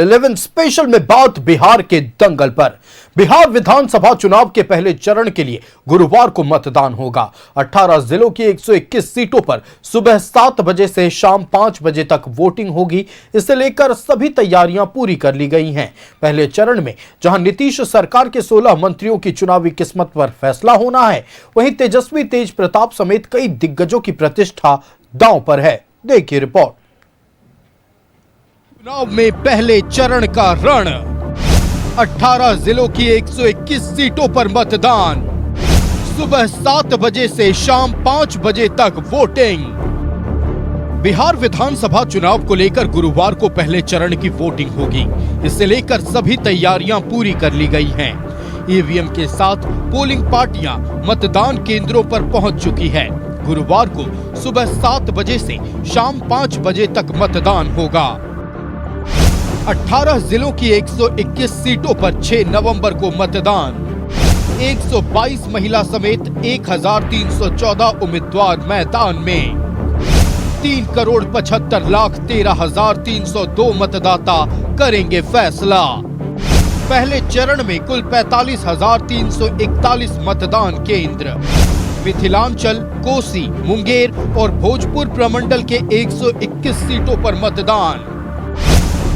11 special में बात बिहार के दंगल पर। बिहार विधानसभा चुनाव के पहले चरण के लिए गुरुवार को मतदान होगा। 18 जिलों की 121 सीटों पर सुबह 7 बजे से शाम 5 बजे तक वोटिंग होगी। इसे लेकर सभी तैयारियां पूरी कर ली गई हैं। पहले चरण में जहां नीतीश सरकार के 16 मंत्रियों की चुनावी किस्मत पर फैसला होना है, वहीं तेजस्वी तेज प्रताप समेत कई दिग्गजों की प्रतिष्ठा दांव पर है। देखिए रिपोर्ट। चुनाव में पहले चरण का रण, 18 जिलों की 121 सीटों पर मतदान, सुबह 7 बजे से शाम 5 बजे तक वोटिंग। बिहार विधानसभा चुनाव को लेकर गुरुवार को पहले चरण की वोटिंग होगी। इसे लेकर सभी तैयारियां पूरी कर ली गई हैं। ईवीएम के साथ पोलिंग पार्टियां मतदान केंद्रों पर पहुंच चुकी है। गुरुवार को सुबह 7 बजे से शाम 5 बजे तक मतदान होगा। 18 जिलों की 121 सीटों पर 6 नवंबर को मतदान। 122 महिला समेत 1314 उम्मीदवार मैदान में। 3,75,13,302 मतदाता करेंगे फैसला। पहले चरण में कुल 45,341 मतदान केंद्र। मिथिलांचल, कोसी, मुंगेर और भोजपुर प्रमंडल के 121 सीटों पर मतदान।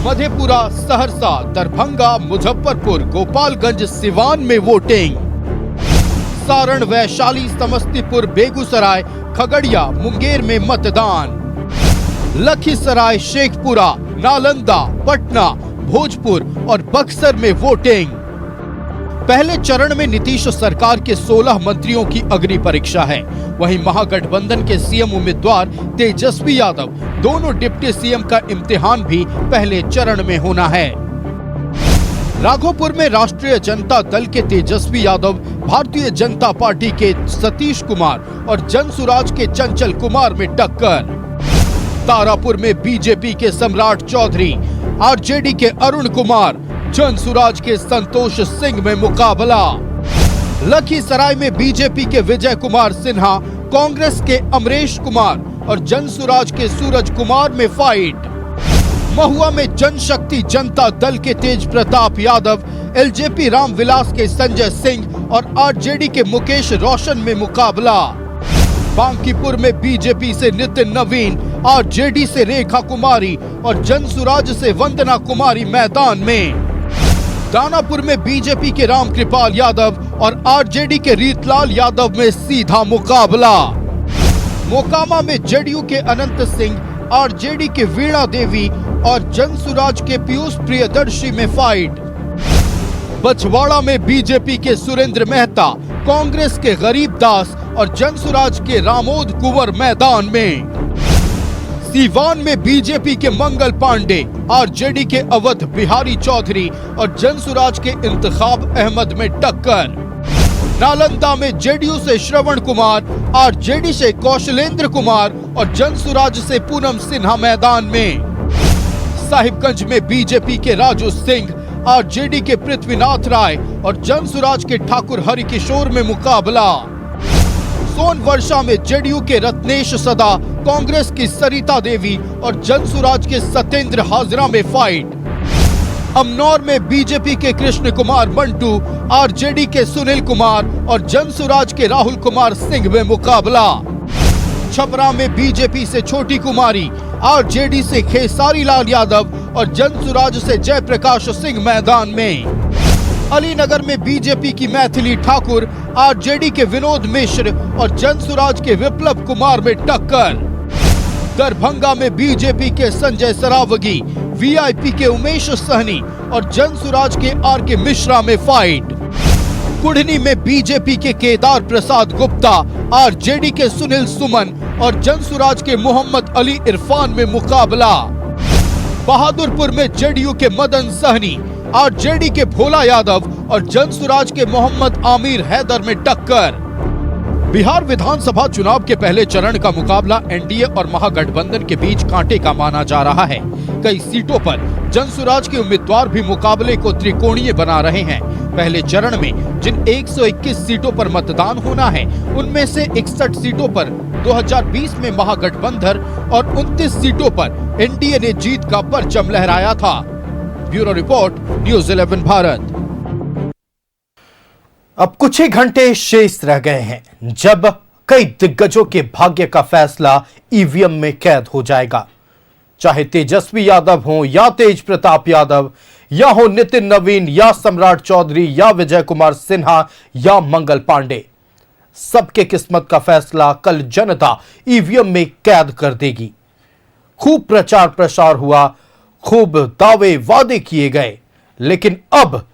मधेपुरा, सहरसा, दरभंगा, मुजफ्फरपुर, गोपालगंज, सिवान में वोटिंग। सारण, वैशाली, समस्तीपुर, बेगूसराय, खगड़िया, मुंगेर में मतदान। लखीसराय, शेखपुरा, नालंदा, पटना, भोजपुर और बक्सर में वोटिंग। पहले चरण में नीतीश सरकार के 16 मंत्रियों की अग्नि परीक्षा है। वहीं महागठबंधन के सीएम उम्मीदवार तेजस्वी यादव, दोनों डिप्टी सीएम का इम्तिहान भी पहले चरण में होना है। राघोपुर में राष्ट्रीय जनता दल के तेजस्वी यादव भारतीय जनता पार्टी के सतीश कुमार और जनसुराज के चंचल कुमार में टक्कर। तारापुर में बीजेपी के सम्राट चौधरी, आरजेडी के अरुण कुमार, जनसुराज के संतोष सिंह में मुकाबला। लखीसराय में बीजेपी के विजय कुमार सिन्हा, कांग्रेस के अमरेश कुमार और जनसुराज के सूरज कुमार में फाइट। महुआ में जनशक्ति जनता दल के तेज प्रताप यादव, एलजेपी रामविलास के संजय सिंह और आरजेडी के मुकेश रोशन में मुकाबला। बांकीपुर में बीजेपी से नितिन नवीन, आरजेडी से रेखा कुमारी और जनसुराज से वंदना कुमारी मैदान में। दानापुर में बीजेपी के रामकृपाल यादव और आरजेडी के रीतलाल यादव में सीधा मुकाबला। मोकामा में जेडीयू के अनंत सिंह, आरजेडी के वीणा देवी और जनसुराज के पीयूष प्रियदर्शी में फाइट। बछवाड़ा में बीजेपी के सुरेंद्र मेहता, कांग्रेस के गरीब दास और जनसुराज के रामोद कुंवर मैदान में। सीवान में बीजेपी के मंगल पांडे, आरजेडी के अवध बिहारी चौधरी और जनसुराज के इंतखाब अहमद में टक्कर। नालंदा में जेडीयू से श्रवण कुमार, आरजेडी से कौशलेंद्र कुमार और जनसुराज से पूनम सिन्हा मैदान में। साहिबगंज में बीजेपी के राजू सिंह, आरजेडी के पृथ्वीनाथ राय और जनसुराज के ठाकुर हरिकिशोर में मुकाबला। सोनवर्षा में जेडीयू के रत्नेश सदा, कांग्रेस की सरिता देवी और जनसुराज के सत्येंद्र हाजरा में फाइट। अमनौर में बीजेपी के कृष्ण कुमार मंटू, आरजेडी के सुनील कुमार और जनसुराज के राहुल कुमार सिंह में मुकाबला। छपरा में बीजेपी से छोटी कुमारी, आरजेडी से खेसारी लाल यादव और जनसुराज से जयप्रकाश सिंह मैदान में। अलीनगर में बीजेपी की मैथिली ठाकुर, आरजेडी के विनोद मिश्र और जनसुराज के विप्लव कुमार में टक्कर। दरभंगा में बीजेपी के संजय सरावगी, वीआईपी के उमेश सहनी और जनसुराज के आरके मिश्रा में फाइट। कुढ़नी में बीजेपी के केदार प्रसाद गुप्ता, आरजेडी के सुनील सुमन और जनसुराज के मोहम्मद अली इरफान में मुकाबला। बहादुरपुर में जेडीयू के मदन सहनी, आरजेडी के भोला यादव और जनसुराज के मोहम्मद आमिर हैदर में टक्कर। बिहार विधानसभा चुनाव के पहले चरण का मुकाबला एनडीए और महागठबंधन के बीच कांटे का माना जा रहा है। कई सीटों पर जनसुराज के उम्मीदवार भी मुकाबले को त्रिकोणीय बना रहे हैं। पहले चरण में जिन 121 सीटों पर मतदान होना है, उनमें से 61 सीटों पर 2020 में महागठबंधन और 29 सीटों पर एनडीए ने जीत का परचम लहराया था। Bureau report, news 11 Bharat. अब कुछ ही घंटे शेष रह गए हैं जब कई दिग्गजों के भाग्य का फैसला ईवीएम में कैद हो जाएगा। चाहे तेजस्वी यादव हो या तेज प्रताप यादव, या हो नितिन नवीन या सम्राट चौधरी या विजय कुमार सिन्हा या मंगल पांडे, सबके किस्मत का फैसला कल जनता ईवीएम में कैद कर देगी। खूब प्रचार प्रसार हुआ, खूब दावे वादे किए गए, लेकिन अब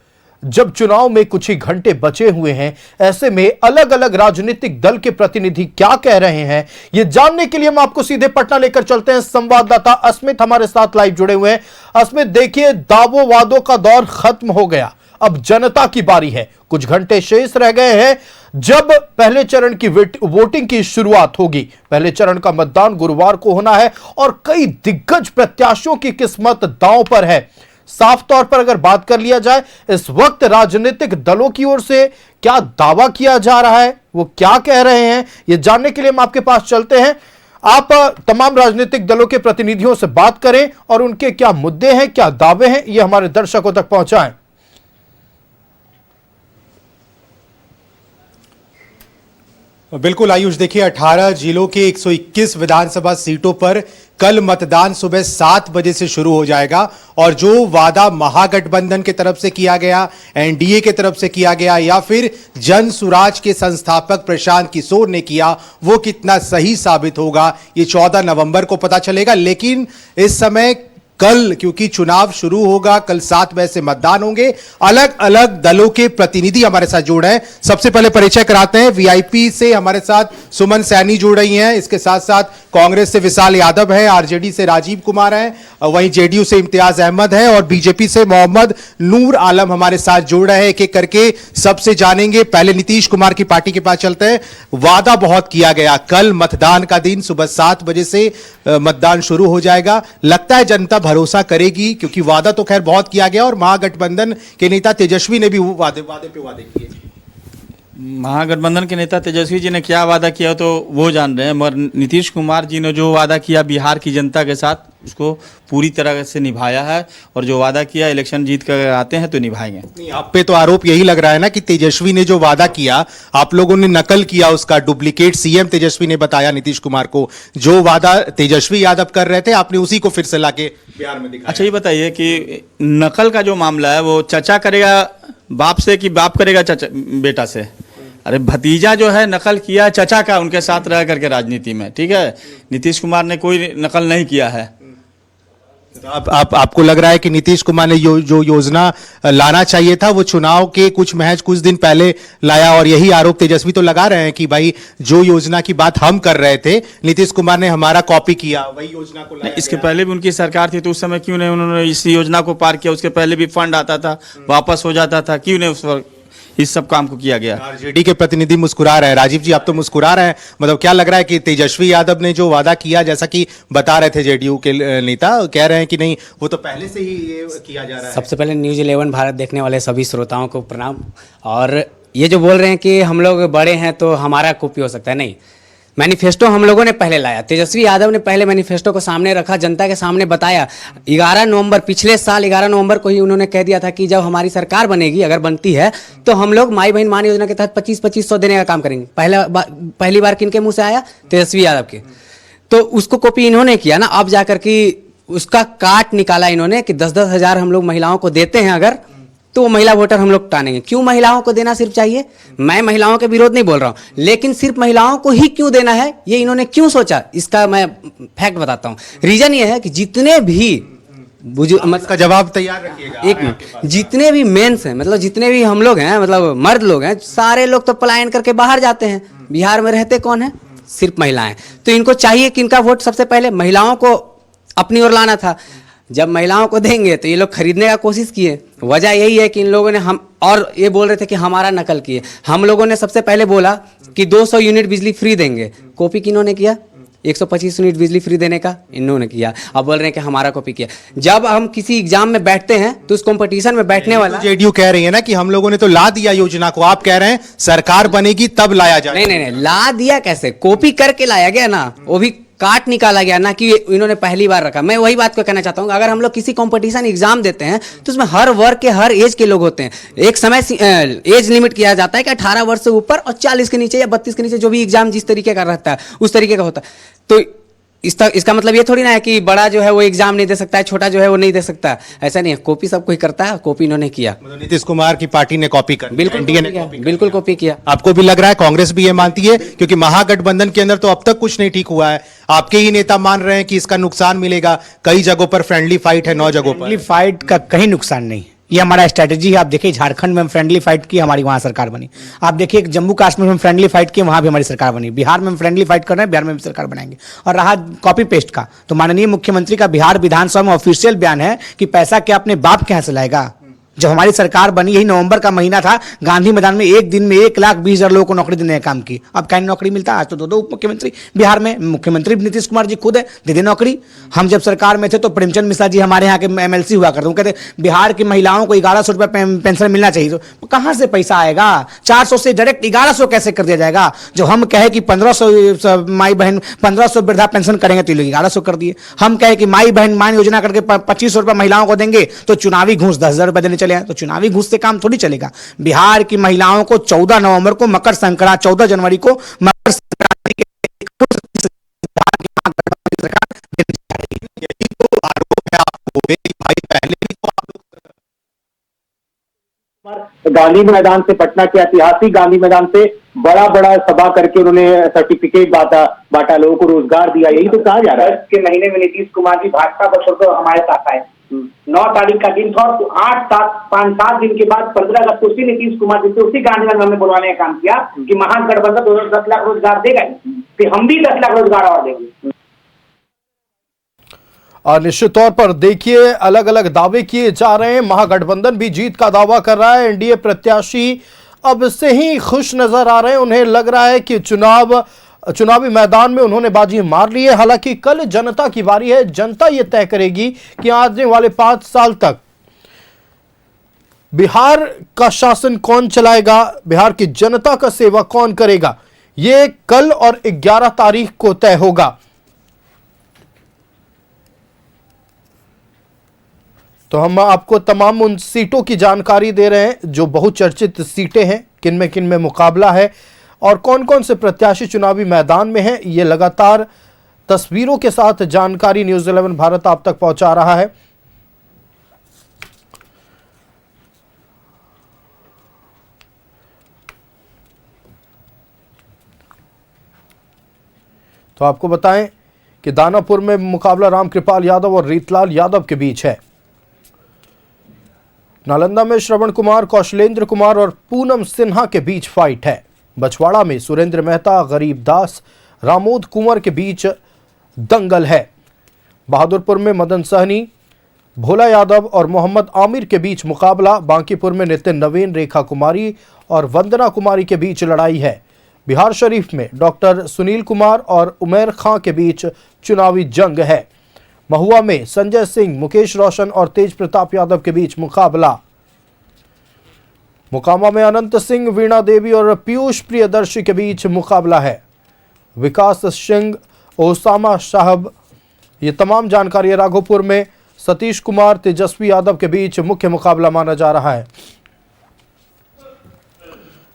जब चुनाव में कुछ ही घंटे बचे हुए हैं, ऐसे में अलग अलग राजनीतिक दल के प्रतिनिधि क्या कह रहे हैं, यह जानने के लिए हम आपको सीधे पटना लेकर चलते हैं। संवाददाता अस्मित हमारे साथ लाइव जुड़े हुए हैं। अस्मित, देखिए, दावों वादों का दौर खत्म हो गया, अब जनता की बारी है। कुछ घंटे शेष रह गए हैं जब पहले चरण की वोटिंग की शुरुआत होगी। पहले चरण का मतदान गुरुवार को होना है और कई दिग्गज प्रत्याशियों की किस्मत दांव पर है। साफ तौर पर अगर बात कर लिया जाए, इस वक्त राजनीतिक दलों की ओर से क्या दावा किया जा रहा है, वो क्या कह रहे हैं, ये जानने के लिए हम आपके पास चलते हैं। आप तमाम राजनीतिक दलों के प्रतिनिधियों से बात करें और उनके क्या मुद्दे हैं, क्या दावे हैं, ये हमारे दर्शकों तक पहुंचाएं। बिल्कुल आयुष, देखिए 18 जिलों के 121 विधानसभा सीटों पर कल मतदान सुबह 7 बजे से शुरू हो जाएगा और जो वादा महागठबंधन की तरफ से किया गया, एनडीए की तरफ से किया गया या फिर जन सुराज के संस्थापक प्रशांत किशोर ने किया, वो कितना सही साबित होगा ये 14 नवंबर को पता चलेगा। लेकिन इस समय कल, क्योंकि चुनाव शुरू होगा, कल 7 बजे से मतदान होंगे। अलग अलग दलों के प्रतिनिधि हमारे साथ जुड़ रहे हैं। सबसे पहले परिचय कराते हैं, वीआईपी से हमारे साथ सुमन सैनी जुड़ रही हैं, इसके साथ साथ कांग्रेस से विशाल यादव है, आरजेडी से राजीव कुमार हैं, वहीं जेडीयू से इम्तियाज अहमद है और बीजेपी से मोहम्मद नूर आलम हमारे साथ जुड़ रहे हैं। एक एक करके सबसे जानेंगे। पहले नीतीश कुमार की पार्टी के पास चलते हैं। वादा बहुत किया गया, कल मतदान का दिन सुबह 7 बजे से मतदान शुरू हो जाएगा। लगता है जनता भरोसा करेगी, क्योंकि वादा तो खैर बहुत किया गया और महागठबंधन के नेता तेजस्वी ने भी वादे पे वादे किए। महागठबंधन के नेता तेजस्वी जी ने क्या वादा किया तो वो जान रहे हैं, मगर नीतीश कुमार जी ने जो वादा किया बिहार की जनता के साथ, उसको पूरी तरह से निभाया है और जो वादा किया इलेक्शन जीत कर आते हैं तो निभाएंगे। आप पे तो आरोप यही लग रहा है ना कि तेजस्वी ने जो वादा किया, आप लोगों ने नकल किया उसका, डुप्लीकेट सीएम तेजस्वी ने बताया नीतीश कुमार को, जो वादा तेजस्वी यादव कर रहे थे आपने उसी को फिर से लाके बिहार में दिखाया। अच्छा, ये बताइए कि नकल का जो मामला है वो चचा करेगा बाप से कि बाप करेगा चचा बेटा से? अरे भतीजा जो है नकल किया चचा का, उनके साथ रह करके राजनीति में, ठीक है। नीतीश कुमार ने कोई नकल नहीं किया है। आपको लग रहा है कि नीतीश कुमार ने जो योजना लाना चाहिए था वो चुनाव के महज कुछ दिन पहले लाया, और यही आरोप तेजस्वी तो लगा रहे हैं कि भाई जो योजना की बात हम कर रहे थे नीतीश कुमार ने हमारा कॉपी किया, वही योजना को लाया। इसके पहले भी उनकी सरकार थी तो उस समय क्यों नहीं उन्होंने इस योजना को पार किया? उसके पहले भी फंड आता था, वापस हो जाता था, क्यों नहीं उस वक्त इस सब काम को किया गया? आरजेडी के प्रतिनिधि मुस्कुरा रहे हैं। राजीव जी, आप तो मुस्कुरा रहे हैं, मतलब क्या लग रहा है कि तेजस्वी यादव ने जो वादा किया, जैसा कि बता रहे थे जेडीयू के नेता, कह रहे हैं कि नहीं वो तो पहले से ही ये किया जा रहा है? सबसे पहले न्यूज़ 11 भारत देखने वाले सभी श्रोताओं को प्रणाम। और ये जो बोल रहे हैं कि हम लोग बड़े हैं तो हमारा कॉपी हो सकता है, नहीं। मैनिफेस्टो हम लोगों ने पहले लाया, तेजस्वी यादव ने पहले मैनिफेस्टो को सामने रखा, जनता के सामने बताया। 11 नवंबर, पिछले साल 11 नवंबर को ही उन्होंने कह दिया था कि जब हमारी सरकार बनेगी, अगर बनती है, तो हम लोग माई बहन मान योजना के तहत 25-2500 देने का काम करेंगे। पहली बार किनके मुंह से आया? तेजस्वी यादव के। तो उसको कॉपी इन्होंने किया ना, अब जाकर कि उसका काट निकाला इन्होंने कि 10-10 हज़ार हम लोग महिलाओं को देते हैं अगर, तो महिला वोटर हम लोग टानेंगे। क्यों महिलाओं को देना सिर्फ चाहिए? मैं महिलाओं के विरोध नहीं बोल रहा हूं, लेकिन सिर्फ महिलाओं को ही क्यों देना है, ये इन्होंने क्यों सोचा, इसका मैं फैक्ट बताता हूं। रीजन ये है कि जितने भी इसका जवाब तैयार रखिएगा। एक मिनट, जितने भी मेंस हैं, मतलब जितने भी हम लोग हैं, मतलब मर्द लोग हैं, सारे लोग तो पलायन करके बाहर जाते हैं। बिहार में रहते कौन है? सिर्फ महिलाएं। तो इनको चाहिए कि इनका वोट सबसे पहले महिलाओं को अपनी ओर लाना था। जब महिलाओं को देंगे तो ये लोग खरीदने का कोशिश किए। वजह यही है कि इन लोगों ने हम, और ये बोल रहे थे कि हमारा नकल किए। हम लोगों ने सबसे पहले बोला कि 200 यूनिट बिजली फ्री देंगे, कॉपी किन्होंने किया? 125 यूनिट बिजली फ्री देने का इन्होंने किया। अब बोल रहे हैं कि हमारा कॉपी किया। जब हम किसी एग्जाम में बैठते हैं तो उस कंपटीशन में बैठने वाला, तो जेडीयू कह रही है ना कि हम लोगों ने तो ला दिया योजना को, आप कह रहे हैं सरकार बनेगी तब लाया जाए। नहीं, ला दिया कैसे? कॉपी करके लाया गया ना, वो भी काट निकाला गया ना कि इन्होंने पहली बार रखा। मैं वही बात को कहना चाहता हूँ, अगर हम लोग किसी कंपटीशन एग्जाम देते हैं तो उसमें हर वर्ग के हर एज के लोग होते हैं। एक समय एज लिमिट किया जाता है कि 18 वर्ष से ऊपर और 40 के नीचे या 32 के नीचे जो भी एग्जाम जिस तरीके का रहता है उस तरीके का होता है। तो इसका मतलब ये थोड़ी ना है कि बड़ा जो है वो एग्जाम नहीं दे सकता है, छोटा जो है वो नहीं दे सकता। ऐसा नहीं है, कॉपी सब कोई करता है, कॉपी इन्होंने किया। नीतीश कुमार की पार्टी ने कॉपी कर, बिल्कुल कॉपी किया। आपको भी लग रहा है कांग्रेस भी ये मानती है? क्योंकि महागठबंधन के अंदर तो अब तक कुछ नहीं ठीक हुआ है, आपके ही नेता मान रहे हैं कि इसका नुकसान मिलेगा। कई जगहों पर फ्रेंडली फाइट है, 9 जगहों पर। फ्रेंडली फाइट का कहीं नुकसान नहीं, ये हमारा स्ट्रैटेजी है। आप देखिए झारखंड में हम फ्रेंडली फाइट की, हमारी वहां सरकार बनी। आप देखिए जम्मू कश्मीर में हम फ्रेंडली फाइट की, वहां भी हमारी सरकार बनी। बिहार में हम फ्रेंडली फाइट कर रहे हैं, बिहार में भी सरकार बनाएंगे। और रहा कॉपी पेस्ट का, तो माननीय मुख्यमंत्री का बिहार विधानसभा में ऑफिशियल बयान है कि पैसा क्या अपने बाप के यहाँ से लाएगा। जब हमारी सरकार बनी, यही नवंबर का महीना था, गांधी मैदान में एक दिन में 1,20,000 लोगों को नौकरी देने का काम की। अब क्या नौकरी मिलता है? आज तो 2 उप मुख्यमंत्री बिहार में, मुख्यमंत्री नीतीश कुमार जी खुद है, दे नौकरी। हम जब सरकार में थे तो प्रेमचंद मिश्रा जी हमारे यहाँ के MLC हुआ करते, वो कहते बिहार की महिलाओं को 1100 रुपये पेंशन मिलना चाहिए। तो कहाँ से पैसा आएगा? 400 से डायरेक्ट 1100 कैसे कर दिया जाएगा? जो हम कहे कि 1500 माई बहन 1500 वृद्धा पेंशन करेंगे तो लोग 1100 कर दिए। हम कहे कि माई बहन मान योजना करके 2500 रुपये महिलाओं को देंगे तो चुनावी घूस 10,000 रुपये देने चले। तो चुनावी घूस से काम थोड़ी चलेगा। बिहार की महिलाओं को 14 नवंबर को मकर संक्रांति, 14 जनवरी को मकर संक्रांति के यही तो आरोप है आपको कि भाई पहले भी तो आप लोग गांधी मैदान से, पटना के ऐतिहासिक गांधी मैदान से बड़ा बड़ा सभा करके उन्होंने सर्टिफिकेट बांटा, लोगों को रोजगार दिया। यही तो कहा जा रहा है। 10 के महीने में नीतीश कुमार जी भाजपा को छोड़कर हमारे साथ आए। 9 तारीख का दिन था, 5-7 दिन के बाद 15 अगस्त उसी नीतीश कुमार जी से उसी गांधी मैदान में बुलवाने का काम किया कि महागठबंधन 10 लाख रोजगार देगा, फिर हम भी 10 लाख रोजगार और देंगे। और निश्चित तौर पर देखिए अलग अलग दावे किए जा रहे हैं। महागठबंधन भी जीत का दावा कर रहा है। एनडीए प्रत्याशी अब से ही खुश नजर आ रहे हैं। उन्हें लग रहा है कि चुनावी मैदान में उन्होंने बाजी मार ली है। हालांकि कल जनता की बारी है। जनता यह तय करेगी कि आने वाले 5 साल तक बिहार का शासन कौन चलाएगा, बिहार की जनता का सेवा कौन करेगा। यह कल और 11 तारीख को तय होगा। तो हम आपको तमाम उन सीटों की जानकारी दे रहे हैं जो बहुचर्चित सीटें हैं, किन में मुकाबला है और कौन कौन से प्रत्याशी चुनावी मैदान में हैं। ये लगातार तस्वीरों के साथ जानकारी न्यूज़ 11 भारत आप तक पहुंचा रहा है। तो आपको बताएं कि दानापुर में मुकाबला रामकृपाल यादव और रीतलाल यादव के बीच है। नालंदा में श्रवण कुमार, कौशलेंद्र कुमार और पूनम सिन्हा के बीच फाइट है। बछवाड़ा में सुरेंद्र मेहता, गरीब दास, रामोद कुंवर के बीच दंगल है। बहादुरपुर में मदन सहनी, भोला यादव और मोहम्मद आमिर के बीच मुकाबला। बांकीपुर में नितिन नवीन, रेखा कुमारी और वंदना कुमारी के बीच लड़ाई है। बिहार शरीफ में डॉक्टर सुनील कुमार और उमेर खां के बीच चुनावी जंग है। महुआ में संजय सिंह, मुकेश रोशन और तेज प्रताप यादव के बीच मुकाबला। मोकामा में अनंत सिंह, वीणा देवी और पीयूष प्रियदर्शी के बीच मुकाबला है। विकास सिंह, ओसामा साहब, ये तमाम जानकारी। राघोपुर में सतीश कुमार, तेजस्वी यादव के बीच मुख्य मुकाबला माना जा रहा है।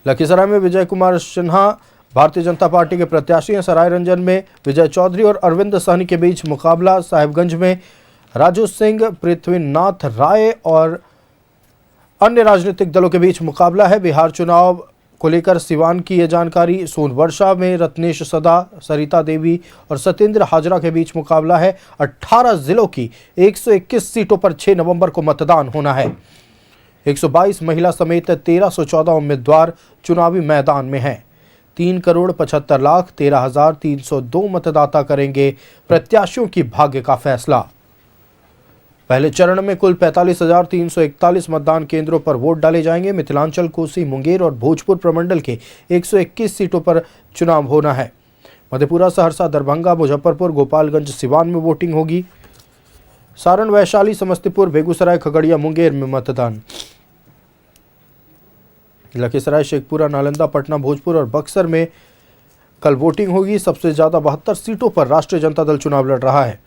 लखीसराय में विजय कुमार सिन्हा भारतीय जनता पार्टी के प्रत्याशी हैं। सरायरंजन में विजय चौधरी और अरविंद सहनी के बीच मुकाबला। साहिबगंज में राजू सिंह, पृथ्वीनाथ राय और अन्य राजनीतिक दलों के बीच मुकाबला है। बिहार चुनाव को लेकर सिवान की यह जानकारी। सोनवर्षा में रत्नेश सदा, सरिता देवी और सत्येंद्र हाजरा के बीच मुकाबला है। 18 जिलों की 121 सीटों पर 6 नवंबर को मतदान होना है। 122 महिला समेत 1314 उम्मीदवार चुनावी मैदान में हैं। 3,75,13,302 मतदाता करेंगे प्रत्याशियों की भाग्य का फैसला। पहले चरण में कुल 45,341 मतदान केंद्रों पर वोट डाले जाएंगे। मिथिलांचल, कोसी, मुंगेर और भोजपुर प्रमंडल के 121 सीटों पर चुनाव होना है। मधेपुरा, सहरसा, दरभंगा, मुजफ्फरपुर, गोपालगंज, सिवान में वोटिंग होगी। सारण, वैशाली, समस्तीपुर, बेगूसराय, खगड़िया, मुंगेर में मतदान। लखीसराय, शेखपुरा, नालंदा, पटना, भोजपुर और बक्सर में कल वोटिंग होगी। सबसे ज्यादा 72 सीटों पर राष्ट्रीय जनता दल चुनाव लड़ रहा है।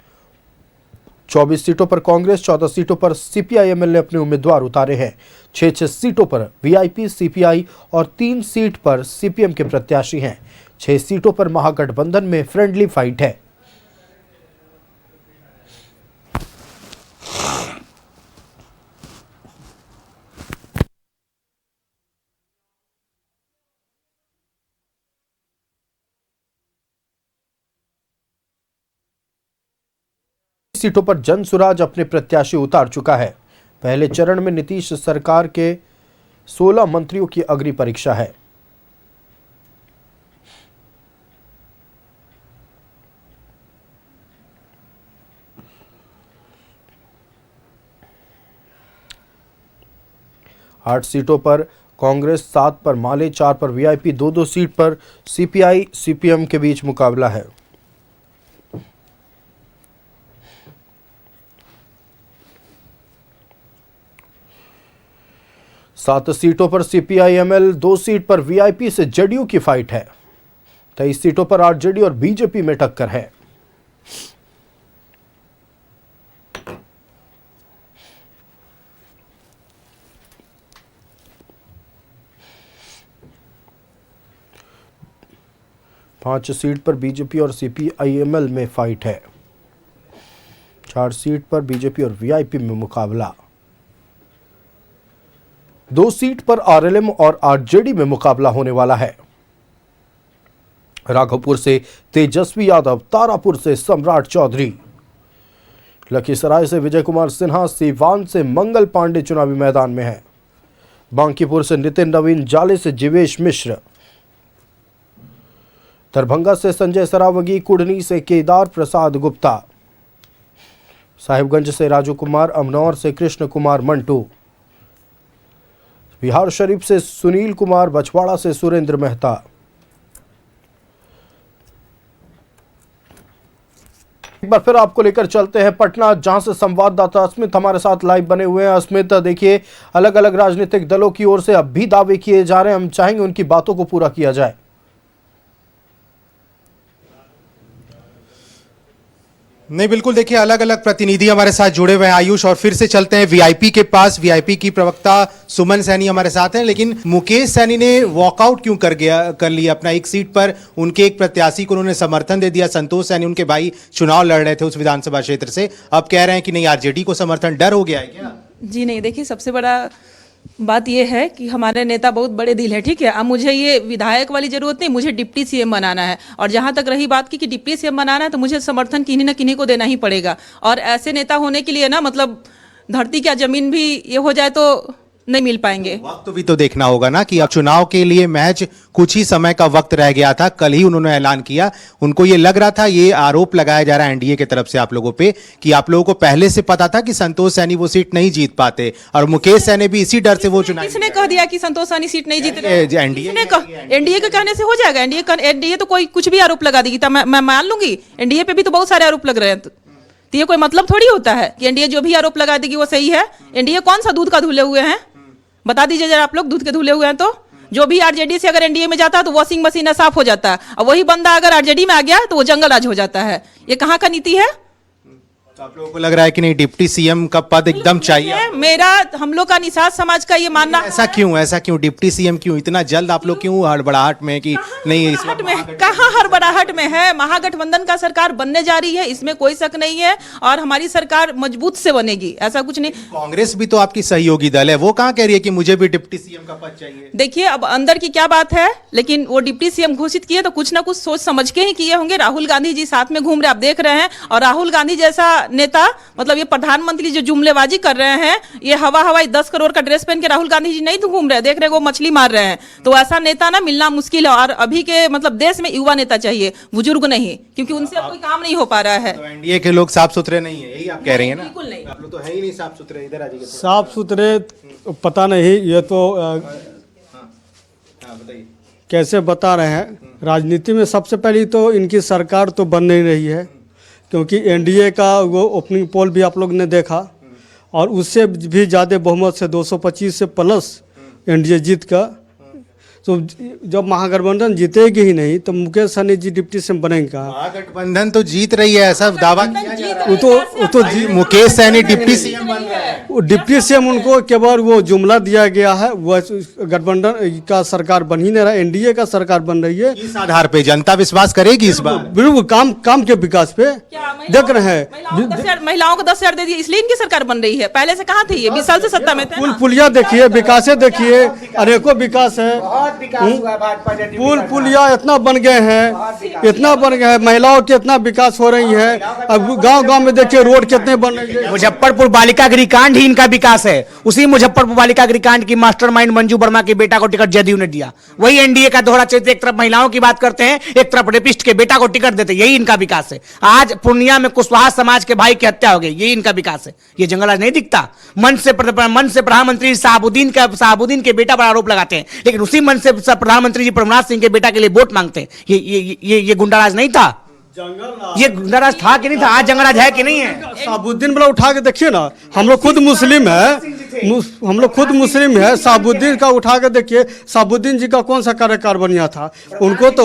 24 सीटों पर कांग्रेस, 14 सीटों पर सीपीआई-एमएल ने अपने उम्मीदवार उतारे हैं। 6 सीटों पर वीआईपी, सीपीआई और 3 सीट पर सीपीएम के प्रत्याशी हैं। 6 सीटों पर महागठबंधन में फ्रेंडली फाइट है। सीटों पर जनसुराज अपने प्रत्याशी उतार चुका है। पहले चरण में नीतीश सरकार के 16 मंत्रियों की अग्नि परीक्षा है। आठ सीटों पर कांग्रेस, 7 पर माले, 4 पर वीआईपी, 2-2 सीट पर सीपीआई, सीपीएम के बीच मुकाबला है। सात सीटों पर सीपीआई-एमएल, 2 सीट पर वीआईपी से जेडीयू की फाइट है। 23 सीटों पर आरजेडी और बीजेपी में टक्कर है। पांच सीट पर बीजेपी और सीपीआई-एमएल में फाइट है। 4 सीट पर बीजेपी और वीआईपी में मुकाबला। 2 सीट पर आरएलएम और आरजेडी में मुकाबला होने वाला है। राघोपुर से तेजस्वी यादव, तारापुर से सम्राट चौधरी, लखीसराय से विजय कुमार सिन्हा, सीवान से मंगल पांडे चुनावी मैदान में है। बांकीपुर से नितिन नवीन, जाले से जीवेश मिश्र, दरभंगा से संजय सरावगी, कुढ़नी से केदार प्रसाद गुप्ता, साहिबगंज से राजू कुमार, अमनौर से कृष्ण कुमार मंटू, बिहार शरीफ से सुनील कुमार, बछवाड़ा से सुरेंद्र मेहता। एक बार फिर आपको लेकर चलते हैं पटना, जहां से संवाददाता अस्मित हमारे साथ लाइव बने हुए हैं। अस्मित, देखिए अलग अलग राजनीतिक दलों की ओर से अब भी दावे किए जा रहे हैं, हम चाहेंगे उनकी बातों को पूरा किया जाए। नहीं, बिल्कुल देखिए, अलग अलग प्रतिनिधि हमारे साथ जुड़े हुए हैं आयुष, और फिर से चलते हैं वीआईपी के पास। वीआईपी की प्रवक्ता सुमन सैनी हमारे साथ हैं, लेकिन मुकेश सैनी ने वॉकआउट क्यों कर लिया अपना? एक सीट पर उनके एक प्रत्याशी को उन्होंने समर्थन दे दिया। संतोष सैनी, उनके भाई, चुनाव लड़ रहे थे उस विधानसभा क्षेत्र से, अब कह रहे हैं कि नहीं, आरजेडी को समर्थन। डर हो गया है क्या? जी नहीं, देखिए सबसे बड़ा बात यह है कि हमारे नेता बहुत बड़े दिल है, ठीक है। अब मुझे ये विधायक वाली जरूरत नहीं, मुझे डिप्टी सीएम बनाना है। और जहां तक रही बात की कि डिप्टी सीएम बनाना है, तो मुझे समर्थन किन्हीं न किन्हीं को देना ही पड़ेगा। और ऐसे नेता होने के लिए ना, मतलब धरती क्या जमीन भी ये हो जाए तो नहीं मिल पाएंगे। वक्त भी तो देखना होगा ना कि अब चुनाव के लिए महज कुछ ही समय का वक्त रह गया था। कल ही उन्होंने ऐलान किया। उनको ये लग रहा था, ये आरोप लगाया जा रहा है एनडीए की तरफ से आप लोगों पे, कि आप लोगों को पहले से पता था कि संतोष सैनी वो सीट नहीं जीत पाते, और मुकेश सैनी भी इसी डर से वो चुनाव। किसने कह दिया कि संतोष सैनी सीट नहीं जीत रहे? एनडीए के कहने से हो जाएगा? एनडीए तो कोई कुछ भी आरोप लगा देगी, मैं मान लूंगी। एनडीए पे भी तो बहुत सारे आरोप लग रहे हैं, तो ये कोई मतलब थोड़ी होता है कि एनडीए जो भी आरोप लगा देगी वो सही है। एनडीए कौन सा दूध का धुले हुए हैं? बता दीजिए जरा, आप लोग दूध के धुले हुए हैं तो। जो भी आरजेडी से अगर एनडीए में जाता है तो वॉशिंग मशीन साफ हो जाता है, और वही बंदा अगर आरजेडी में आ गया तो वो जंगल राज हो जाता है। ये कहाँ का नीति है? तो आप लोगों को लग रहा है कि नहीं, डिप्टी सीएम का पद एकदम चाहिए? मेरा, हम लोग का निषाद समाज का ये मानना। ऐसा क्यों डिप्टी सीएम क्यों इतना जल्द? आप लोग क्यों हड़बड़ाहट में कि नहीं? कहाँ हड़बड़ाहट में है? महागठबंधन का सरकार बनने जा रही है, इसमें कोई शक नहीं है, और हमारी सरकार मजबूत से बनेगी, ऐसा कुछ नहीं। कांग्रेस भी तो आपकी सहयोगी दल है, वो कहाँ कह रही है कि मुझे भी डिप्टी सीएम का पद चाहिए? देखिए अब अंदर की क्या बात है, लेकिन वो डिप्टी सीएम घोषित किए तो कुछ ना कुछ सोच समझ के ही किए होंगे। राहुल गांधी जी साथ में घूम रहे, आप देख रहे हैं। और राहुल गांधी जैसा नेता, मतलब ये प्रधानमंत्री जो जुमलेबाजी कर रहे हैं, ये हवाई 10 करोड़ का ड्रेस पहन के राहुल गांधी जी नहीं तो घूम रहे, देख रहे वो मछली मार रहे हैं। तो ऐसा नेता ना मिलना मुश्किल है। और अभी के मतलब देश में युवा नेता चाहिए, बुजुर्ग नहीं, क्योंकि उनसे अब कोई काम नहीं हो पा रहा है। तो एनडीए के लोग साफ सुथरे नहीं है, यही आप कह रही हैं ना? बिल्कुल नहीं, आप लोग तो है ही नहीं साफ सुथरे। इधर आ जाइए। साफ सुथरे पता नहीं, ये तो बताइए कैसे बता रहे हैं। राजनीति में सबसे पहले तो इनकी सरकार तो बन नहीं रही है, क्योंकि एनडीए का वो ओपनिंग पोल भी आप लोग ने देखा, और उससे भी ज़्यादा बहुमत से 225 से प्लस एनडीए जीत का तो जब महागठबंधन जीतेगी ही नहीं तो मुकेश सहनी जी डिप्टी सीएम बनेंगे कहाँ? महागठबंधन तो जीत रही है, ऐसा दावा किया जा रहा है। वो तो मुकेश सहनी डिप्टी सीएम बन रहा है। वो डिप्टी सीएम उनको केवल वो जुमला दिया गया है, वो गठबंधन का सरकार बन ही नहीं रहा, एनडीए का सरकार बन रही है। इस आधार पे जनता विश्वास करेगी इस बार? बिल्कुल काम के विकास पे देख रहे हैं। महिलाओं को 10,000 दे दिए इसलिए इनकी सरकार बन रही है। पहले से कहाँ थी ये? 20 साल से सत्ता में थे ना। पुलिया देखिए, विकास देखिए, अनेकों विकास है। पुलिया इतना बन गए हैं, इतना बन गए हैं, महिलाओं के इतना विकास हो रही है। अब गांव-गांव में देखिए रोड कितने बन रही है। मुजफ्फरपुर बालिका गृह कांड ही इनका विकास है। उसी मुजफ्फरपुर बालिका गृह कांड की मास्टरमाइंड मंजू वर्मा के बेटा को टिकट जदयू ने दिया। वही एनडीए का दोहरा चरित्र, एक तरफ महिलाओं की बात करते हैं, एक तरफ रेपिस्ट के बेटा को टिकट देते, यही इनका विकास है। आज पूर्णिया में कुशवाहा समाज के भाई की हत्या हो गई, यही इनका विकास है। ये जंगल आज नहीं दिखता। मन से प्रधानमंत्री साहबुद्दीन के बेटा पर आरोप लगाते हैं, लेकिन उसी मन से प्रधानमंत्री जी प्रभुनाथ सिंह के बेटा के लिए वोट मांगते हैं। ये गुंडाराज नहीं था, ये गुंडाराज था कि नहीं था? आज जंगलराज है कि नहीं है? साबुद्दीन वाला उठा के देखिए ना, हम लोग खुद मुस्लिम है, साबुद्दीन का उठा के देखिए। साबुद्दीन जी का कौन सा कार्यकाल बढ़िया था? उनको तो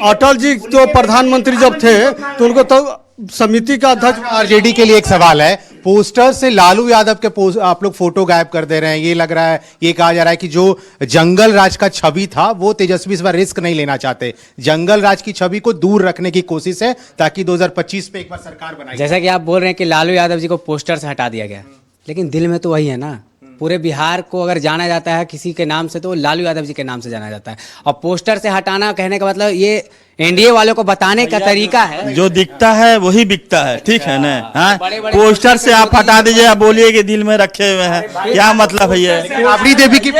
अटल जी तो प्रधानमंत्री जब थे तो उनको तो समिति का अध्यक्ष। आरजेडी के लिए एक सवाल है, पोस्टर से लालू यादव के आप लोग फोटो गायब कर दे रहे हैं। ये लग रहा है, ये कहा जा रहा है कि जो जंगल राज का छवि था वो तेजस्वी इस बार रिस्क नहीं लेना चाहते। जंगल राज की छवि को दूर रखने की कोशिश है ताकि 2025 पे एक बार सरकार बनाई। जैसा कि आप बोल रहे हैं कि लालू यादव जी को पोस्टर से हटा दिया गया, लेकिन दिल में तो वही है ना। पूरे बिहार को अगर जाना जाता है किसी के नाम से तो लालू यादव जी के नाम से जाना जाता है। और पोस्टर से हटाना कहने का मतलब ये एनडीए वालों को बताने का तरीका है। जो दिखता है वही बिकता है, ठीक है ना? हाँ, पोस्टर से आप हटा दीजिए, आप बोलिए कि दिल में रखे हुए हैं, क्या मतलब है ये? राबड़ी देवी की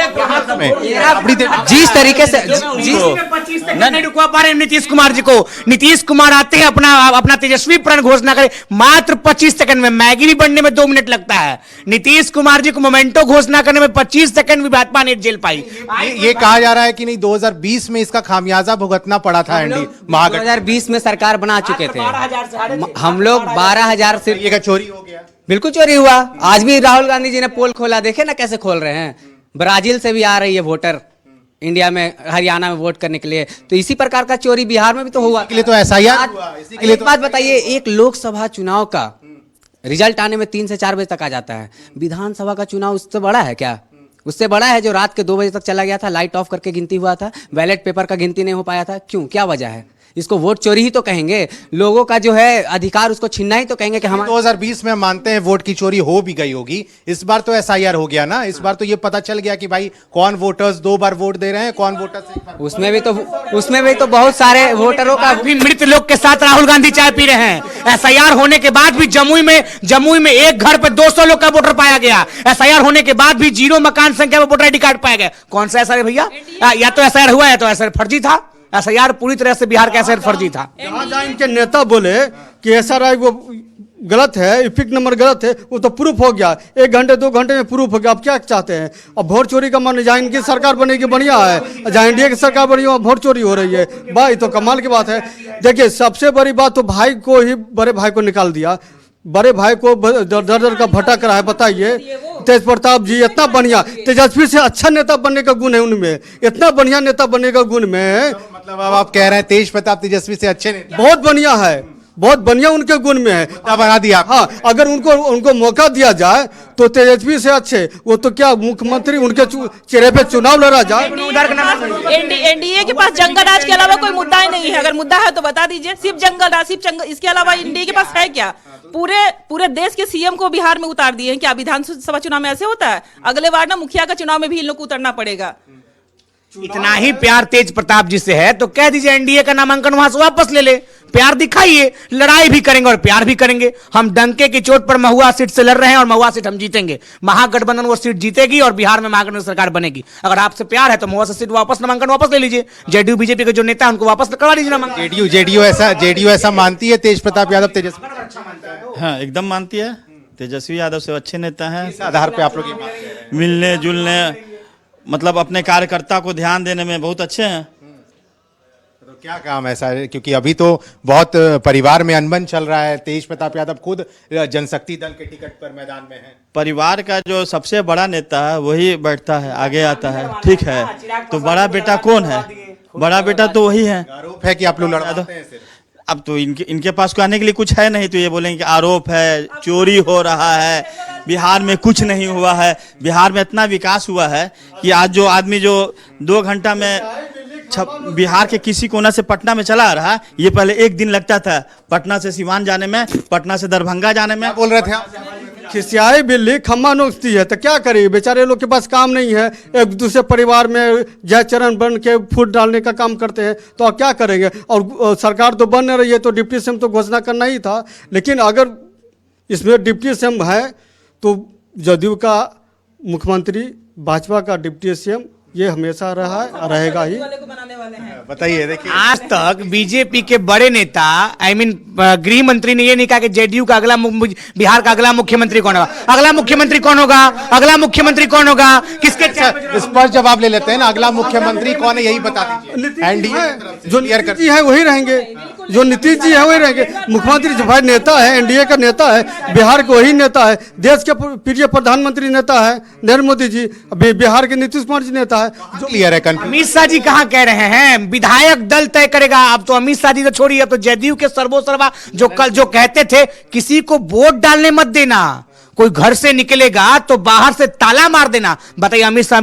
जिस तरीके से नहीं रुकवा पा रहे नीतीश कुमार जी को, नीतीश कुमार आते हैं अपना तेजस्वी प्रण घोषणा करे, मात्र 25 सेकंड में, मैगी भी बनने में 2 मिनट लगता है। नीतीश कुमार जी को मोमेंटो घोषणा करने में 25 सेकंड भी भाजपा नहीं झेल पाई। ये कहा जा रहा है कि नहीं 2020 में इसका खामियाजा भुगतना पड़ा था। एनडीए 2020 में सरकार बना चुके थे हम लोग। 12,000 से ये का चोरी हो गया, बिल्कुल चोरी हुआ। आज भी राहुल गांधी जी ने पोल खोला, देखे ना कैसे खोल रहे हैं। ब्राजील से भी आ रही है वोटर इंडिया में, हरियाणा में वोट करने के लिए। तो इसी प्रकार का चोरी बिहार में भी तो हुआ। इसी के लिए तो एसआईआर हुआ। एक बात बताइए, एक लोकसभा चुनाव का रिजल्ट आने में 3 से 4 बजे तक आ जाता है, विधानसभा का चुनाव उससे बड़ा है क्या? उससे बड़ा है जो रात के 2 बजे तक चला गया था, लाइट ऑफ करके गिनती हुआ था, बैलेट पेपर का गिनती नहीं हो पाया था। क्यों, क्या वजह है? इसको वोट चोरी ही तो कहेंगे। लोगों का जो है अधिकार उसको छीनना ही तो कहेंगे कि हम 2020 में मानते हैं वोट की चोरी हो भी गई होगी। इस बार तो एसआईआर हो गया ना, इस बार तो ये पता चल गया कि भाई कौन वोटर्स 2 बार वोट दे रहे हैं, कौन वोटर्स उसमें भी तो बहुत सारे वोटरों का भी मृत लोग के साथ राहुल गांधी चाय पी रहे हैं। एसआईआर होने के बाद भी जमुई में एक घर पे 200 लोग का वोटर पाया गया। एसआईआर होने के बाद भी 0 मकान संख्या में वोटर आईडी कार्ड पाया गया। कौन सा एसआईआर भैया? या तो एसआईआर हुआ है तो एसआईआर फर्जी था। एसआईआर पूरी तरह से बिहार का एसआईआर फर्जी था। जहां इनके नेता बोले कि एसआईआर वो गलत है, इपिक नंबर गलत है, वो तो प्रूफ हो गया। 1 घंटे 2 घंटे में प्रूफ हो गया। आप क्या चाहते हैं? अब वोट चोरी का मन, जहाँ इनकी सरकार बनेगी बढ़िया है, जहाँ एनडीए की सरकार बनी वहाँ वोट चोरी हो रही है। भाई तो कमाल की बात है। देखिए सबसे बड़ी बात तो भाई को ही, बड़े भाई को निकाल दिया। बड़े भाई को दर का भटक रहा है। बताइए, तेज प्रताप जी इतना बढ़िया, तेजस्वी से अच्छा नेता बनने का गुण है उनमें, इतना बढ़िया नेता बनने का गुण में। मतलब अब आप कह रहे हैं तेज प्रताप तेजस्वी से अच्छे नेता? बहुत बढ़िया है, बहुत बढ़िया उनके गुण में है। बना दिया। हाँ, अगर उनको मौका दिया जाए तो तेजस्वी से अच्छे वो तो क्या मुख्यमंत्री उनके चेहरे पे चुनाव लड़ा जाए। एनडीए के पास जंगल राज के अलावा कोई मुद्दा ही नहीं है। अगर मुद्दा है तो बता दीजिए। सिर्फ जंगल राज, इसके अलावा एनडीए के पास है क्या? पूरे देश के सीएम को बिहार में उतार दिए हैं। क्या विधानसभा चुनाव में ऐसे होता है? अगले बार ना मुखिया का चुनाव में भी इन लोग को उतरना पड़ेगा। इतना ही प्यार तेज प्रताप जी से है तो कह दीजिए एनडीए का नामांकन वहां से वापस ले ले। प्यार दिखाइए, लड़ाई भी करेंगे और प्यार भी करेंगे। हम डंके की चोट पर महुआ सीट से लड़ रहे हैं और महुआ सीट हम जीतेंगे। महागठबंधन वो सीट जीतेगी और बिहार में महागठबंधन सरकार बनेगी। अगर आपसे प्यार है तो महुआ से सीट वापस, नामांकन वापस ले लीजिए। जेडीयू बीजेपी के जो नेता है उनको वापस करवा लीजिए नामांकन। जेडीयू ऐसा मानती है तेज प्रताप यादव तेजस्वी? हाँ, एकदम मानती है। तेजस्वी यादव से अच्छे नेता हैं। इस आधार पे आप लोग मिलने जुलने, मतलब अपने कार्यकर्ता को ध्यान देने में बहुत अच्छे हैं। क्या काम ऐसा है, क्योंकि अभी तो बहुत परिवार में अनबन चल रहा है। तेज प्रताप यादव खुद जनशक्ति दल के टिकट पर मैदान में है। परिवार का जो सबसे बड़ा नेता है वही बैठता है, आगे आता है, ठीक है। तो बड़ा बेटा कौन है? बड़ा बेटा तो वही है। आरोप है कि आप लोग लड़वाते हैं सिर्फ। अब तो इनके पास को आने के लिए कुछ है नहीं, तो ये बोलेंगे कि आरोप है, चोरी हो रहा है, बिहार में कुछ नहीं हुआ है। बिहार में इतना विकास हुआ है कि आज जो आदमी जो 2 घंटा में बिहार के किसी कोना से पटना में चला रहा है, ये पहले 1 दिन लगता था पटना से सिवान जाने में, पटना से दरभंगा जाने में। बोल रहे थे आप? खिसियाई बिल्ली खम्मा नोचती है, तो क्या करे, बेचारे लोग के पास काम नहीं है, एक दूसरे परिवार में जय चरण बन के फूट डालने का काम करते हैं, तो अब क्या करेंगे। और सरकार तो बन रही है, तो डिप्टी सीएम तो घोषणा करना ही था। लेकिन अगर इसमें डिप्टी सीएम है तो जदयू का मुख्यमंत्री, भाजपा का डिप्टी सीएम, ये हमेशा रहा है, रहेगा ही। बताइए, देखिए आज तक बीजेपी के बड़े नेता गृह मंत्री ने ये नहीं कहा कि जेडीयू का बिहार का अगला मुख्यमंत्री कौन होगा। अगला मुख्यमंत्री कौन होगा? अगला मुख्यमंत्री कौन होगा? किसके स्पष्ट जवाब ले लेते हैं ना, अगला मुख्यमंत्री कौन है यही बता दीजिए। एनडीए जो नीतीश जी है वही रहेंगे, जो नीतीश जी है वही रहेंगे। मुख्यमंत्री जो भाई नेता है, एनडीए का नेता है, बिहार के वही नेता है, देश के प्रिय प्रधानमंत्री नेता है नरेंद्र मोदी जी, बिहार के नीतीश कुमार जी नेता है। जो क्लियर है। अमित शाह जी कहाँ कह रहे हैं विधायक दल तय करेगा। अब तो अमित शाह जी तो छोड़िए, अब तो जदयू के सर्वोसर्वा जो कल जो कहते थे किसी को वोट डालने मत देना, कोई घर से निकलेगा तो बाहर से ताला मार देना। बताइए अमित शाह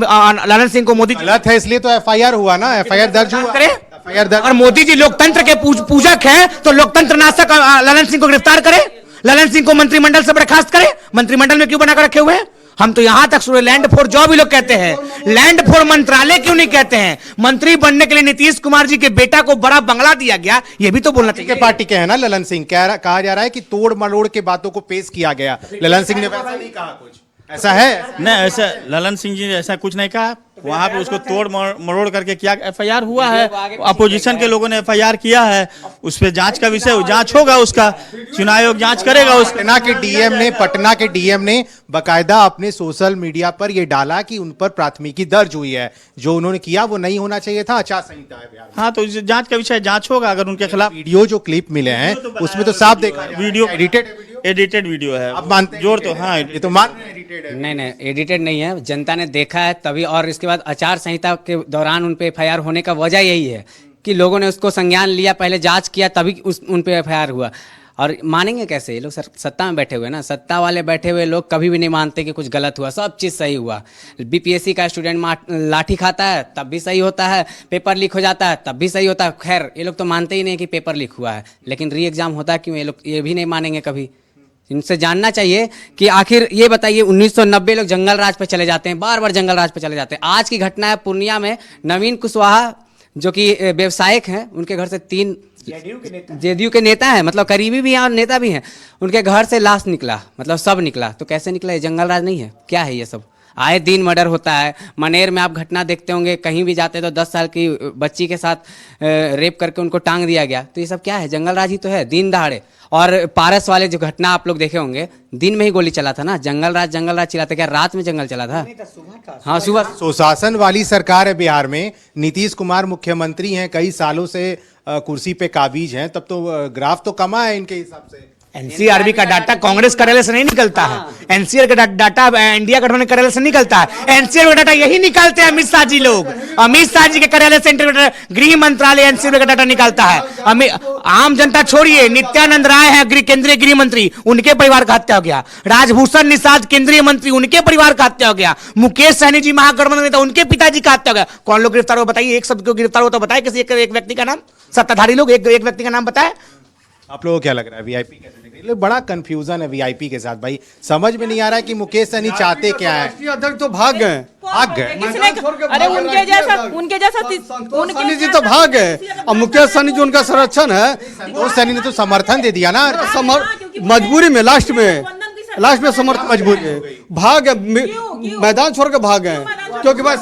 ललन सिंह को मोदी गलत है, इसलिए तो एफआईआर हुआ ना, एफआईआर दर्ज हुआ। एफआईआर दर्ज। और मोदी जी लोकतंत्र के पूजक हैं, तो लोकतंत्र नाशक ललन सिंह को गिरफ्तार करे, ललन सिंह को मंत्रिमंडल से बर्खास्त करे। मंत्रिमंडल में क्यों बनाकर रखे हुए हैं? हम तो यहां तक सुने लैंड फोर जो भी लोग कहते हैं, लैंड फोर मंत्रालय क्यों नहीं कहते हैं? मंत्री बनने के लिए नीतीश कुमार जी के बेटा को बड़ा बंगला दिया गया, ये भी तो बोलना चाहिए। पार्टी के है ना ललन सिंह, कहा जा रहा है कि तोड़ मरोड़ के बातों को पेश किया गया। ललन सिंह ने वैसा नहीं कहा, कुछ ऐसा है नहीं। ऐसा ललन सिंह जी ने ऐसा कुछ नहीं कहा। वहां पे उसको तोड़ मरोड़ करके क्या एफआईआर हुआ है, अपोजिशन के लोगों ने एफआईआर किया है, उस पर जांच का विषय, जांच होगा, उसका चुनाव आयोग जांच करेगा। पटना के डीएम ने बकायदा अपने सोशल मीडिया पर यह डाला कि उन पर प्राथमिकी दर्ज हुई है, जो उन्होंने किया वो नहीं होना चाहिए था, आचार संहिता है बिहार में। हाँ, तो जांच का विषय जांच होगा। अगर उनके खिलाफ वीडियो जो क्लिप मिले हैं उसमें तो साफ देखा, वीडियो एडिटेड वीडियो है। आप मानते जोर तो हाँ, ये तो मान एडिटेड है। नहीं, एडिटेड नहीं है, जनता ने देखा है तभी। और इसके बाद आचार संहिता के दौरान उन पे एफआईआर होने का वजह यही है कि लोगों ने उसको संज्ञान लिया, पहले जांच किया, तभी उन पे एफआईआर हुआ। और मानेंगे कैसे? ये लोग सत्ता में बैठे हुए ना, सत्ता वाले बैठे हुए लोग कभी भी नहीं मानते कि कुछ गलत हुआ, सब चीज़ सही हुआ। बीपीएससी का स्टूडेंट लाठी खाता है तब भी सही होता है, पेपर लीक हो जाता है तब भी सही होता है। खैर, ये लोग तो मानते ही नहीं कि पेपर लीक हुआ है, लेकिन री एग्जाम होता है क्यों? ये लोग ये भी नहीं मानेंगे कभी। इनसे जानना चाहिए कि आखिर ये बताइए, 1990 लोग जंगल राज पे चले जाते हैं, बार बार जंगल राज पे चले जाते हैं। आज की घटना है पूर्णिया में, नवीन कुशवाहा जो कि व्यवसायिक हैं, उनके घर से 3 जेडीयू के नेता हैं, मतलब करीबी भी हैं और नेता भी हैं, उनके घर से लाश निकला, मतलब सब निकला। तो कैसे निकला? ये जंगल राज नहीं है क्या है? ये सब आए दिन मर्डर होता है। मनेर में आप घटना देखते होंगे, कहीं भी जाते तो 10 साल की बच्ची के साथ रेप करके उनको टांग दिया गया। तो ये सब क्या है? जंगल राज ही तो है, दिन दहाड़े। और पारस वाले जो घटना आप लोग देखे होंगे, दिन में ही गोली चला था ना, जंगल राज चिल्लाते, क्या रात में जंगल चला था? हाँ, सुबह। सुशासन वाली सरकार है बिहार में, नीतीश कुमार मुख्यमंत्री हैं, कई सालों से कुर्सी पे काबिज हैं, तब तो ग्राफ तो कमा है इनके हिसाब से। एनसीआरबी का डाटा कांग्रेस कार्यालय से नहीं निकलता है, एनसीआर का डाटा इंडिया गठबंधन कार्यालय से निकलता है। एनसीआर का डाटा यही निकालते हैं अमित शाह जी लोग, अमित शाह जी के कार्यालय से गृह मंत्रालय एनसीआर का डाटा निकालता है। आम जनता छोड़िए, नित्यानंद राय है केंद्रीय गृह मंत्री, उनके परिवार का हत्या हो गया। राजभूषण निषाद केंद्रीय मंत्री, उनके परिवार का हत्या हो गया। मुकेश सहनी जी महागठबंधन नेता, उनके पिताजी का हत्या हो गया। कौन लोग गिरफ्तार हो बताइए? एक शब्द को गिरफ्तार हो तो बताए, किसी एक व्यक्ति का नाम, सत्ताधारी लोग एक व्यक्ति का नाम बताए। आप लोगों को क्या लग रहा है वीआईपी कैसे निकले? बड़ा कंफ्यूजन है वीआईपी के साथ भाई, समझ में नहीं आ रहा है कि मुकेश सहनी चाहते क्या है। राष्ट्रीय अध्यक्ष तो भाग गए। अरे उनके जैसा सहनी जी तो भाग गए, और मुकेश सहनी जो उनका संरक्षण है, संतोष सहनी ने तो समर्थन दे दिया ना, मजबूरी में, लास्ट में समर्थन मजबूरी है, भाग गए, मैदान छोड़ के भाग गए। क्योंकि भाई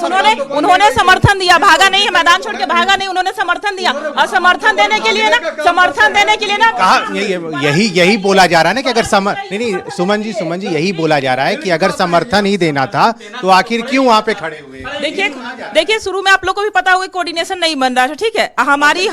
उन्होंने समर्थन दिया, भागा नहीं है, मैदान छोड़ के भागा नहीं, उन्होंने समर्थन दिया। और समर्थन देने के लिए ना कहा यही बोला जा रहा है ना कि अगर नहीं सुमन जी यही बोला जा रहा है कि अगर समर्थन ही देना था तो आखिर क्यों वहां पे खड़े हुए? देखिए शुरू में आप लोग को भी पता होगा कोऑर्डिनेशन नहीं बन रहा था, ठीक है।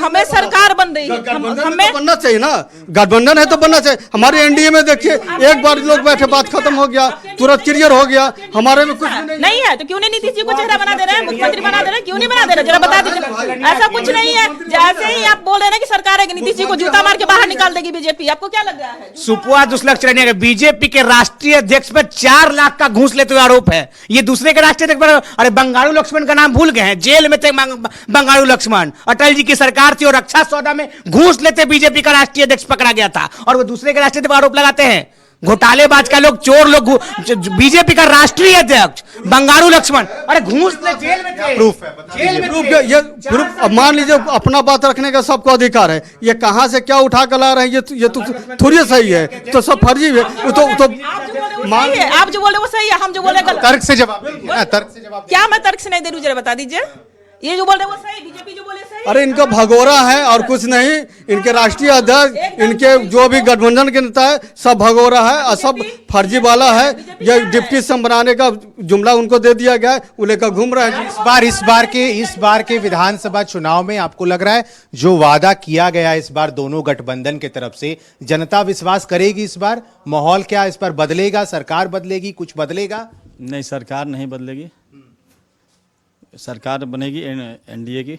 हमें सरकार बन रही है, हमें बनना चाहिए ना, गठबंधन है तो बनना चाहिए। हमारे एनडीए में देखिए एक बार लोग बैठे, बात खत्म हो गया, तुरंत क्लियर हो गया। हमारे में कुछ नहीं है तो क्यों नहीं नीतीश जी को चेहरा बना दे रहे हैं, मुख्यमंत्री बना दे रहे हैं, क्यों नहीं बना दे रहे, जरा बता दीजिए। ऐसा कुछ नहीं है, जैसे ही आप बोल रहे हैं कि सरकार है कि नीतीश जी को जूता मार के बाहर निकाल देगी बीजेपी, आपको क्या लग रहा है? सुपुआ दुष्लक्ष्य रहने का बीजेपी के राष्ट्रीय अध्यक्ष पर 4 लाख का घूस लेते हुए आरोप है। ये दूसरे के राष्ट्रीय अध्यक्ष पर, अरे बंगारू लक्ष्मण का नाम भूल गए हैं, जेल में थे बंगारू लक्ष्मण। अटल जी की सरकार थी और रक्षा सौदा में घूस लेते बीजेपी का राष्ट्रीय अध्यक्ष पकड़ा गया था और वो दूसरे के राष्ट्रीय अध्यक्ष पर आरोप लगाते हैं। घोटालेबाज का लोग, चोर लोग, बीजेपी का राष्ट्रीय अध्यक्ष बंगारू लक्ष्मण, अरे घूस ले, जेल में थे। प्रूफ है, जेल में ये प्रूफ। अब मान लीजिए अपना बात रखने का सबको अधिकार है, ये कहां से क्या उठा कर ला रहे हैं, ये तो थोड़ी सही है, तो सब फर्जी है। तो आप जो बोले वो सही है, हम जो बोले गलत। तर्क से जवाब दीजिए। क्या मैं तर्क से नहीं दे रही, जरा बता दीजिए। ये जो बोल रहे वो सही, बीजेपी जो बोले सही। अरे इनका भगोरा है और कुछ नहीं, इनके राष्ट्रीय अध्यक्ष, इनके जो भी गठबंधन के नेता है सब भगोरा है और सब फर्जी वाला है। ये डिप्टी सीएम बनाने का जुमला उनको दे दिया गया है, वो लेकर घूम रहे हैं। इस बार के विधानसभा चुनाव में आपको लग रहा है जो वादा किया गया इस बार दोनों गठबंधन की तरफ से, जनता विश्वास करेगी? इस बार माहौल क्या इस बार बदलेगा? सरकार बदलेगी, कुछ बदलेगा? नहीं, सरकार नहीं बदलेगी, सरकार बनेगी एनडीए की।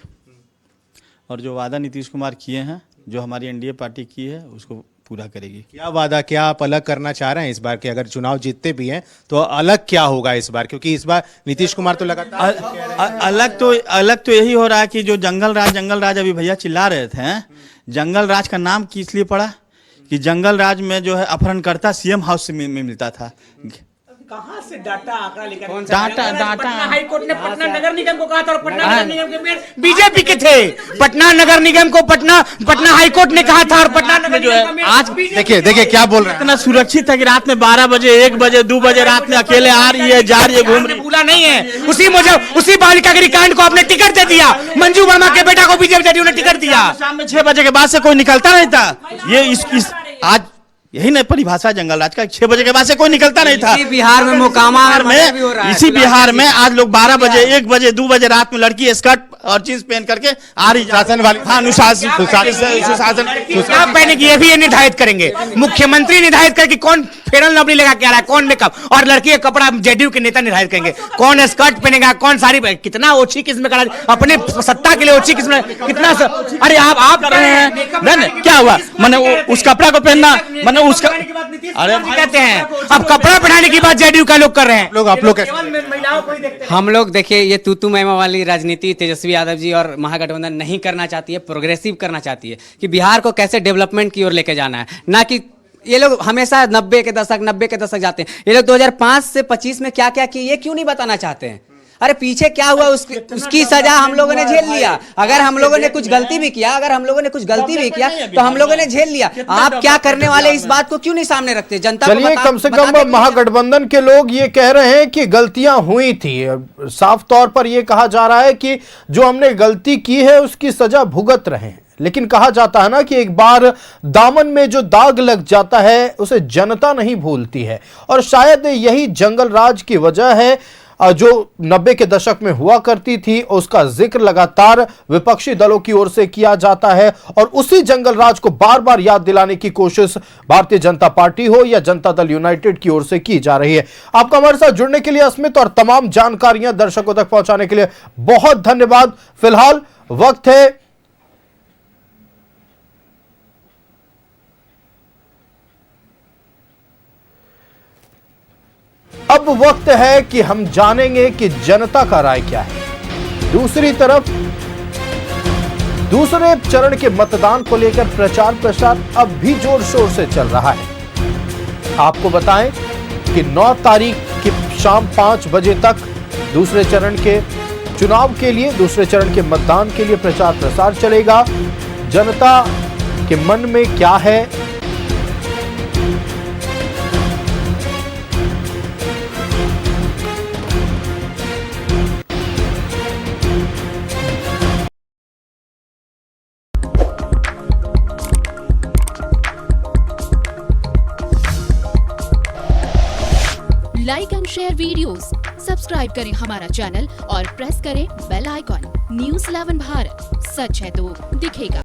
और जो वादा नीतीश कुमार किए हैं, जो हमारी एनडीए पार्टी की है, उसको पूरा करेगी। क्या वादा, क्या आप अलग करना चाह रहे हैं इस बार के? अगर चुनाव जीतते भी हैं तो अलग क्या होगा इस बार? क्योंकि इस बार नीतीश कुमार तो लगातार अलग तो यही हो रहा है कि जो जंगल राज अभी भैया चिल्ला रहे थे, जंगल राज का नाम किस लिए पड़ा कि जंगल राज में जो है अपहरणकर्ता सीएम हाउस में मिलता था। कहां से डाटा आंकड़ा लेकर? डाटा हाई कोर्ट ने पटना नगर निगम को कहा था और पटना नगर निगम के मेयर बीजेपी के थे। पटना नगर निगम को पटना हाई कोर्ट ने कहा था और पटना नगर जो है आज देखिए क्या बोल रहे हैं। इतना सुरक्षित है कि रात में 12 बजे, 1 बजे, 2 बजे रात में अकेले आ रही है, जा रही है, घूम रही है। भूला नहीं है, उसी बालिका गृहकांड को आपने टिकट दे दिया, मंजू वर्मा के बेटा को बीजेपी ने टिकट दिया। शाम में 6 बजे के बाद से कोई निकलता नहीं था। ये आज यही नहीं परिभाषा जंगल राज का, 6 बजे के बाद से कोई निकलता नहीं था। बिहार में मोकामा में, इसी बिहार में आज लोग 12 बजे, 1 बजे, 2 बजे रात में लड़की स्कर्ट और जींस पहन करके आ रही, शासन वाली, हाँ, सुशासन क्या पहने की ये भी निर्धारित करेंगे, मुख्यमंत्री निर्धारित करेंगे कौन फेरल लवली लगा के आ रहा है, कौन मेकअप, और लड़की का कपड़ा जेडीयू के नेता निर्धारित करेंगे कौन स्कर्ट पहनेगा, कौन साड़ी। कितना ओछी किस्म का, अपने सत्ता के लिए ओछी किस्म, कितना। अरे आप कर रहे हैं, क्या हुआ? मैंने उस कपड़ा को पहनना, मैंने उसका, अरे कहते हैं अब कपड़ा पहनाने की बात जेडीयू का लोग कर रहे हैं। आप लोग हम लोग देखिए ये तू मैमा वाली राजनीति तेजस्वी यादव जी और महागठबंधन नहीं करना चाहती है, प्रोग्रेसिव करना चाहती है कि बिहार को कैसे डेवलपमेंट की ओर लेके जाना है, ना कि ये लोग हमेशा 90 के दशक जाते हैं। ये लोग 2005 से 25 में क्या क्या किए ये क्यों नहीं बताना चाहते हैं? अरे पीछे क्या हुआ उसकी सजा हम लोगों ने झेल लिया। अगर हम लोगों ने कुछ गलती भी किया तो हम लोगों ने झेल लिया। आप क्या करने वाले इस बात को क्यों नहीं सामने रखते? जनता को चलिए, कम से कम महागठबंधन के लोग ये कह रहे हैं कि गलतियां हुई थी। साफ तौर पर यह कहा जा रहा है कि जो हमने गलती की है उसकी सजा भुगत रहे हैं। लेकिन कहा जाता है ना कि एक बार दामन में जो दाग लग जाता है उसे जनता नहीं भूलती है, और शायद यही जंगल राज की वजह है जो 90 के दशक में हुआ करती थी। उसका जिक्र लगातार विपक्षी दलों की ओर से किया जाता है और उसी जंगल राज को बार बार याद दिलाने की कोशिश भारतीय जनता पार्टी हो या जनता दल यूनाइटेड की ओर से की जा रही है। आपका हमारे साथ जुड़ने के लिए अस्मित और तमाम जानकारियां दर्शकों तक पहुंचाने के लिए बहुत धन्यवाद। फिलहाल वक्त है अब वक्त है कि हम जानेंगे कि जनता का राय क्या है। दूसरी तरफ दूसरे चरण के मतदान को लेकर प्रचार प्रसार अब भी जोर शोर से चल रहा है। आपको बताएं कि 9 तारीख की शाम 5 बजे तक दूसरे चरण के चुनाव के लिए, दूसरे चरण के मतदान के लिए प्रचार प्रसार चलेगा। जनता के मन में क्या है, like and share videos, subscribe करें हमारा चैनल और प्रेस करें बेल आइकॉन। News 11 भारत, सच है तो दिखेगा।